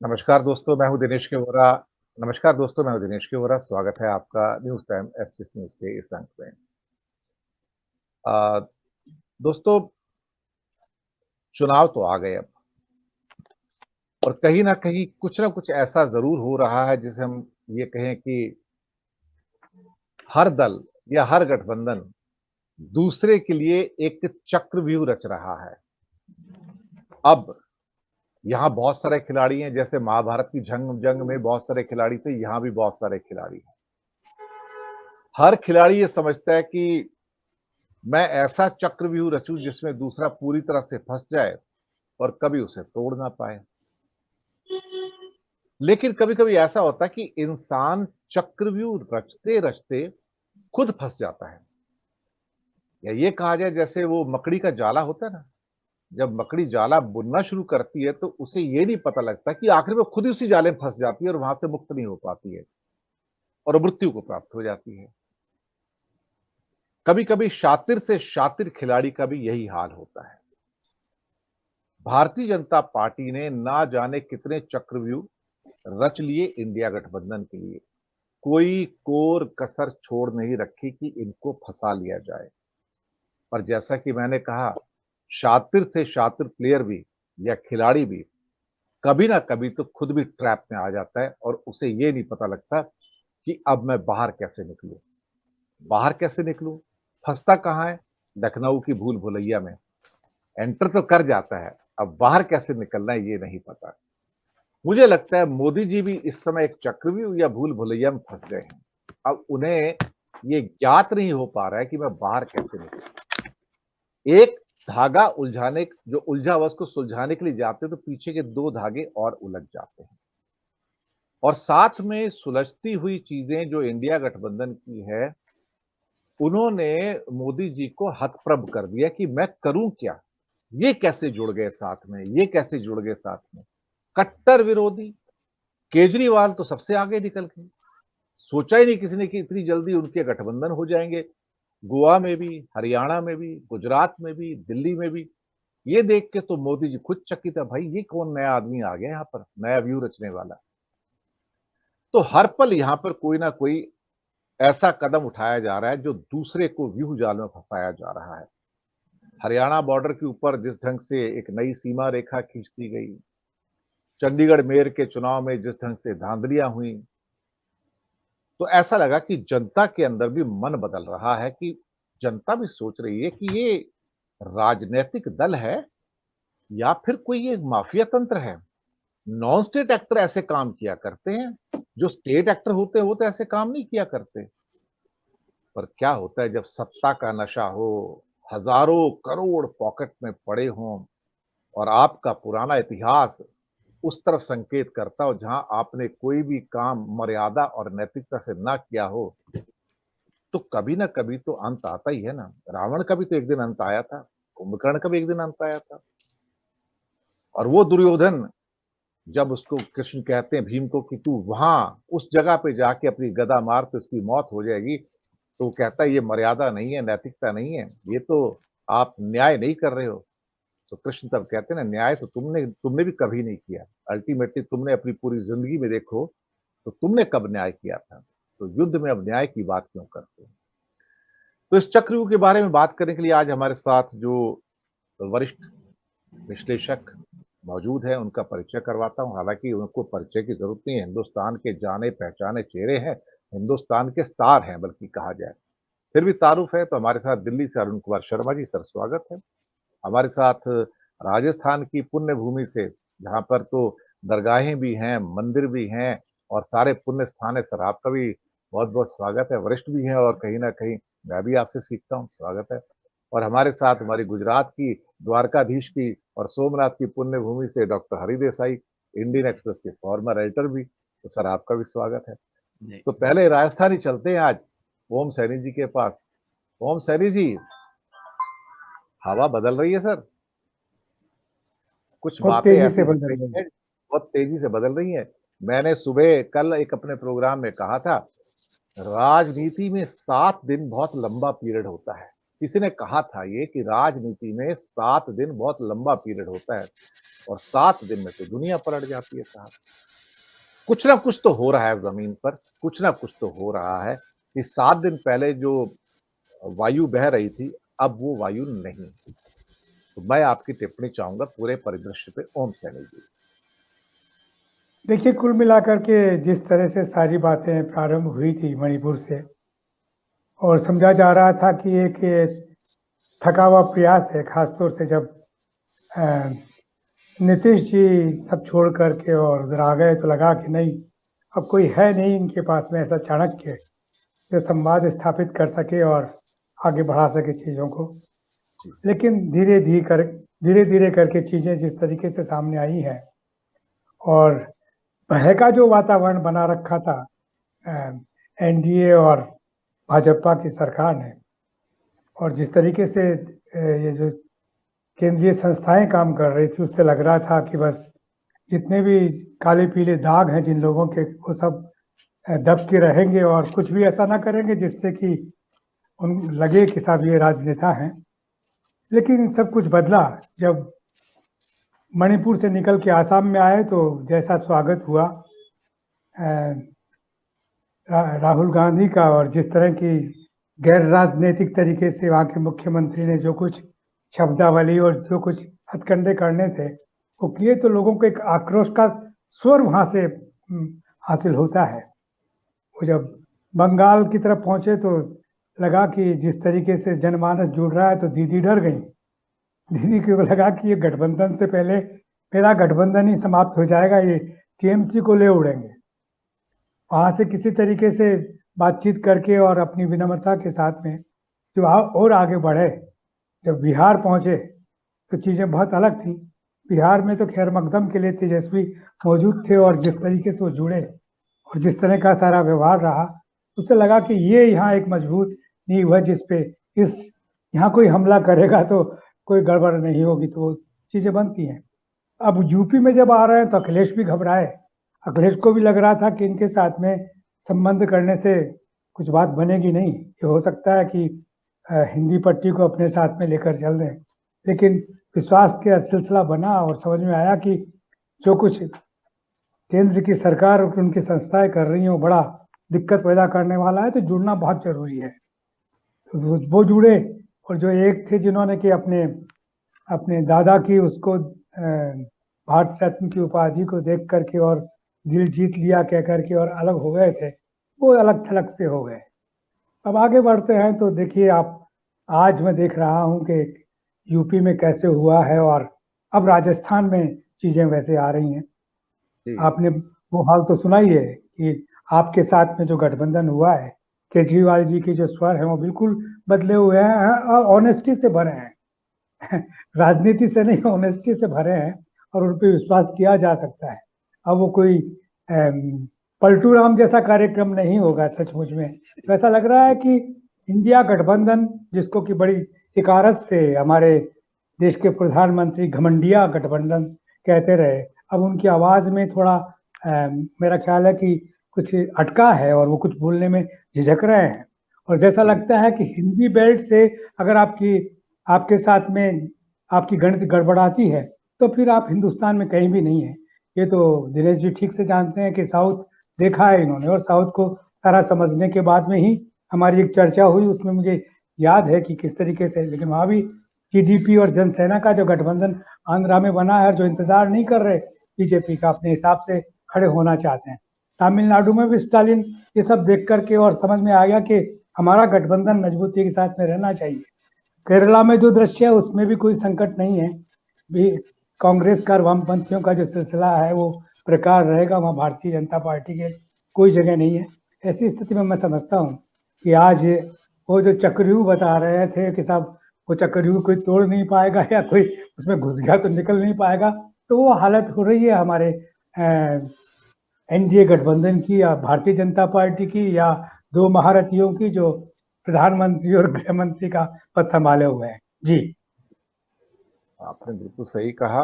नमस्कार दोस्तों, मैं हूँ दिनेश के वोरा। नमस्कार दोस्तों, मैं हूँ दिनेश के वोरा। स्वागत है आपका न्यूज़ टाइम एस न्यूज़ के इस अंक में। अ, दोस्तों, चुनाव तो आ गए अब और कहीं न कहीं कुछ न कुछ ऐसा ज़रूर हो रहा है जिसे हम ये कहें कि हर दल या हर गठबंधन दूसरे के लिए एक चक्रव्यूह रच रहा है। अब यहाँ बहुत सारे खिलाड़ी हैं, जैसे महाभारत की जंग जंग में बहुत सारे खिलाड़ी थे, यहाँ भी बहुत सारे खिलाड़ी हैं। हर खिलाड़ी ये समझता है कि मैं ऐसा चक्रव्यूह रचूँ जिसमें दूसरा पूरी तरह से फँस जाए और कभी उसे तोड़ ना पाए। लेकिन कभी-कभी ऐसा होता है कि इंसान चक्रव्यूह रचते-रचते खुद फँस जाता है। या ये कहा जाए जैसे वो मकड़ी का जाला होता है ना, जब मकड़ी जाला बुनना शुरू करती है तो उसे ये नहीं पता लगता कि आखिर में खुद ही उसी जाले में फँस जाती है और वहाँ से मुक्त नहीं हो पाती है और मृत्यु को प्राप्त हो जाती है। कभी-कभी शातिर से शातिर खिलाड़ी का भी यही हाल होता है। भारतीय जनता पार्टी ने ना जाने कितने चक्रव्यूह रच लिए इंडिया गठबंधन के लिए। कोई कोर कसर छोड़ नहीं रखी कि इनको फंसा लिया जाए। पर जैसा कि मैंने कहा, शातिर से शातिर प्लेयर भी या खिलाड़ी भी कभी ना कभी तो खुद भी ट्रैप में आ जाता है और उसे ये नहीं पता लगता कि अब मैं बाहर कैसे निकलूं। बाहर कैसे निकलूं? फंसता कहाँ है? लखनऊ की भूल भुलैया में। एंटर तो कर जाता है, अब बाहर कैसे निकलना है ये नहीं पता। मुझे लगता है मोदी जी भी इस समय एक चक्रव्यूह या भूल भुलैया में फंस गए हैं। अब उन्हें ये ज्ञात नहीं हो पा रहा है कि मैं बाहर कैसे निकलूं। एक धागा उलझाने जो उलझा हुआ उसको सुलझाने के लिए जाते हैं तो पीछे के 2 धागे और उलझ जाते हैं। और साथ में सुलझती हुई चीजें जो इंडिया गठबंधन की है, उन्होंने मोदी जी को हतप्रभ कर दिया कि मैं करूं क्या? ये कैसे जुड़ गए साथ में? ये कैसे जुड़ गए साथ में? कट्टर विरोधी केजरीवाल तो सबसे आगे निकल गए। सोचा ही नहीं किसी ने कि इतनी जल्दी उनके गठबंधन हो जाएंगे। गोवा में भी, हरियाणा में भी, गुजरात में भी, दिल्ली में भी। ये देख के तो मोदी जी खुद चकित है, भाई ये कौन नया आदमी आ गया यहाँ पर, नया व्यू रचने वाला। तो हर पल यहाँ पर कोई ना कोई ऐसा कदम उठाया जा रहा है जो दूसरे को व्यूह जाल में फंसाया जा रहा है। हरियाणा बॉर्डर के ऊपर जिस ढंग से एक नई सीमा रेखा खींच दी गई, चंडीगढ़ मेयर के चुनाव में जिस ढंग से धांधलियां हुई, तो ऐसा लगा कि जनता के अंदर भी मन बदल रहा है कि जनता भी सोच रही है कि ये राजनीतिक दल है या फिर कोई ये माफिया तंत्र है। नॉन स्टेट एक्टर ऐसे काम किया करते हैं, जो स्टेट एक्टर होते हैं वो तो ऐसे काम नहीं किया करते। पर क्या होता है जब सत्ता का नशा हो, हजारों करोड़ पॉकेट में पड़े हों और आपका पुराना इतिहास उस तरफ संकेत करता हो जहां आपने कोई भी काम मर्यादा और नैतिकता से ना किया हो, तो कभी ना कभी तो अंत आता ही है ना। रावण का भी तो एक दिन अंत आया था, कुंभकर्ण का भी एक दिन अंत आया था। और वो दुर्योधन जब उसको कृष्ण कहते हैं भीम को कि तू वहां उस जगह पे जाके अपनी गदा मार तो इसकी मौत हो जाएगी, तो वो कहता है ये मर्यादा नहीं है, नैतिकता नहीं है, ये तो आप न्याय नहीं कर रहे हो। तो कृष्ण तब कहते हैं ना, न्याय तो तुमने तुमने भी कभी नहीं किया। अल्टीमेटली तुमने अपनी पूरी जिंदगी में देखो तो तुमने कब न्याय किया था। तो युद्ध में अब न्याय की बात क्यों करते हो? तो इस चक्रव्यूह के बारे में बात करने के लिए आज हमारे साथ जो वरिष्ठ विश्लेषक मौजूद है उनका परिचय करवाता हूं। हालांकि उनको परिचय की जरूरत नहीं है, हिंदुस्तान के जाने पहचाने चेहरे हैं, हिंदुस्तान के स्टार हैं बल्कि कहा जाए। फिर भी तारुफ है तो हमारे साथ दिल्ली से अरुण कुमार शर्मा जी, सर स्वागत है। हमारे साथ राजस्थान की पुण्य भूमि से, जहाँ पर तो दरगाहें भी हैं, मंदिर भी हैं और सारे पुण्य स्थान है, सर आपका भी बहुत-बहुत स्वागत है। वरिष्ठ भी हैं और कहीं न कहीं मैं भी आपसे सीखता हूँ, स्वागत है। और हमारे साथ हमारी गुजरात की, द्वारकाधीश की और सोमनाथ की पुण्य भूमि से doctor Hari Desai, Indian express के फॉर्मर एडिटर भी, तो सर आपका भी स्वागत है। जी, तो पहले राजस्थान ही चलते हैं आज, ओम सैनी जी के पास। ओम सैनी जी, हवा बदल रही है सर। कुछ बहुत बातें तेजी ऐसी से हो बदल रही रही है। हैं, बहुत तेजी से बदल रही हैं। मैंने सुबह कल एक अपने प्रोग्राम में कहा था, राजनीति में 7 दिन बहुत लंबा पीरियड होता है। किसी ने कहा था ये कि राजनीति में 7 दिन बहुत लंबा पीरियड होता है और 7 दिन में तो दुनिया पलट जाती है साहब। कुछ ना कुछ तो हो रहा है ज़मीन पर, कुछ ना कुछ तो हो रहा है कि 7 दिन पहले जो वायु बह रही थी, अब वो वायु नहीं है। तो मैं आपकी टिप्पणी चाहूँगा पूरे परिदृश्य पे ओम सैनी जी। देखिए, कुल मिलाकर के जिस तरह से सारी बातें प्रारंभ हुई थी मणिपुर से, और समझा जा रहा था कि एक थका हुआ प्रयास है, खासतौर से जब अ, नीतीश जी सब छोड़ करके और उधर आ गए तो लगा कि नहीं, अब कोई है नहीं इनके पास में ऐसा चाणक्य जो संवाद स्थापित कर सके और आगे बढ़ा सके चीज़ों को। जी, लेकिन धीरे धीरे करके चीज़ें जिस तरीके से सामने आई हैं और भय का जो वातावरण बना रखा था एनडीए और भाजपा की सरकार ने, और जिस तरीके से ये जो केंद्रीय संस्थाएं काम कर रही थी, उससे लग रहा था कि बस जितने भी काले पीले दाग हैं जिन लोगों के, वो सब दब के रहेंगे और कुछ भी ऐसा ना करेंगे जिससे कि उन लगे कि साहब ये राजनेता हैं। लेकिन सब कुछ बदला जब मणिपुर से निकल के आसाम में आए, तो जैसा स्वागत हुआ राहुल गांधी का, और जिस तरह की गैर राजनीतिक तरीके से वहाँ के मुख्यमंत्री ने जो कुछ शब्दावली और जो कुछ हथकंडे करने थे वो किए, तो लोगों को एक आक्रोश का स्वर वहां से हासिल होता है। वो जब बंगाल की तरफ पहुंचे तो लगा कि जिस तरीके से जनमानस जुड़ रहा है, तो दीदी डर गई। दीदी को लगा कि ये गठबंधन से पहले मेरा गठबंधन ही समाप्त हो जाएगा, ये टीएमसी को ले उड़ेंगे। वहां से किसी तरीके से बातचीत करके और अपनी विनम्रता के साथ में जो और आगे बढ़े, जब बिहार पहुंचे तो चीज़ें बहुत अलग थी। बिहार में तो खैर मकदम के लिए तेजस्वी मौजूद थे, और जिस तरीके से वो जुड़े और जिस तरह का सारा व्यवहार रहा, उससे लगा कि ये यहाँ एक मजबूत नींव है जिस पे इस यहाँ कोई हमला करेगा तो कोई गड़बड़ नहीं होगी, तो चीज़ें बनती हैं। अब यूपी में जब आ रहे हैं तो अखिलेश भी घबराए। अखिलेश को भी लग रहा था कि इनके साथ में संबंध करने से कुछ बात बनेगी नहीं, ये हो सकता है कि हिंदी पट्टी को अपने साथ में लेकर चल दें। लेकिन विश्वास का सिलसिला बना और समझ में आया कि जो कुछ केंद्र की सरकार और उनकी संस्थाएं कर रही हैं वो बड़ा दिक्कत पैदा करने वाला है, तो जुड़ना बहुत जरूरी है। तो वो जुड़े, और जो एक थे जिन्होंने कि अपने अपने दादा की उसको भारत रत्न की उपाधि को देख करके और दिल जीत लिया कह करके और अलग हो गए थे, वो अलग थलग से हो गए। अब आगे बढ़ते हैं तो देखिए आप, आज मैं देख रहा हूं कि यूपी में कैसे हुआ है और अब राजस्थान में चीजें वैसे आ रही हैं। आपने वो हाल तो सुना ही है कि आपके साथ में जो गठबंधन हुआ है, केजरीवाल जी की जो स्वर है वो बिल्कुल बदले हुए हैं, ऑनेस्टी से भरे हैं। राजनीति से नहीं, ऑनेस्टी से भरे हैं, और उन पर विश्वास किया जा सकता है। अब वो कोई पलटू राम जैसा कार्यक्रम नहीं होगा सचमुच में। तो ऐसा लग रहा है कि इंडिया गठबंधन, जिसको कि बड़ी इकारत से हमारे देश के प्रधानमंत्री घमंडिया गठबंधन कहते रहे, अब उनकी आवाज में थोड़ा मेरा ख्याल है कि कुछ अटका है और वो कुछ बोलने में झिझक रहे हैं। और जैसा लगता है कि हिंदी बेल्ट से अगर आपके साथ में आपकी गणित गड़बड़ाती है तो फिर आप हिंदुस्तान में कहीं भी नहीं है। ये तो दिनेश जी ठीक से जानते हैं कि साउथ देखा है इन्होंने, और साउथ को सारा समझने के बाद में ही हमारी एक चर्चा हुई, उसमें मुझे याद है कि किस तरीके से, लेकिन वहां भी टीडीपी और जनसेना का जो गठबंधन आंध्रा में बना है, जो इंतजार नहीं कर रहे बीजेपी का, अपने हिसाब से खड़े होना चाहते हैं। तमिलनाडु में भी स्टालिन ये सब देख करके और समझ में आ गया कि हमारा गठबंधन मजबूती के साथ में रहना चाहिए। केरला में जो दृश्य है उसमें भी कोई संकट नहीं है, भी कांग्रेस का वामपंथियों का जो सिलसिला है वो प्रकार रहेगा, वहाँ भारतीय जनता पार्टी के कोई जगह नहीं है। ऐसी स्थिति में मैं समझता हूँ कि आज वो जो चक्रव्यूह बता रहे थे कि साहब वो चक्रव्यूह कोई तोड़ नहीं पाएगा या कोई उसमें घुस गया तो निकल नहीं पाएगा, तो वो हालत हो रही है हमारे एनडीए गठबंधन की या भारतीय जनता पार्टी की या दो महारथियों की जो प्रधानमंत्री और गृह मंत्री का पद संभाले हुए हैं। जी, आपने बिल्कुल सही कहा।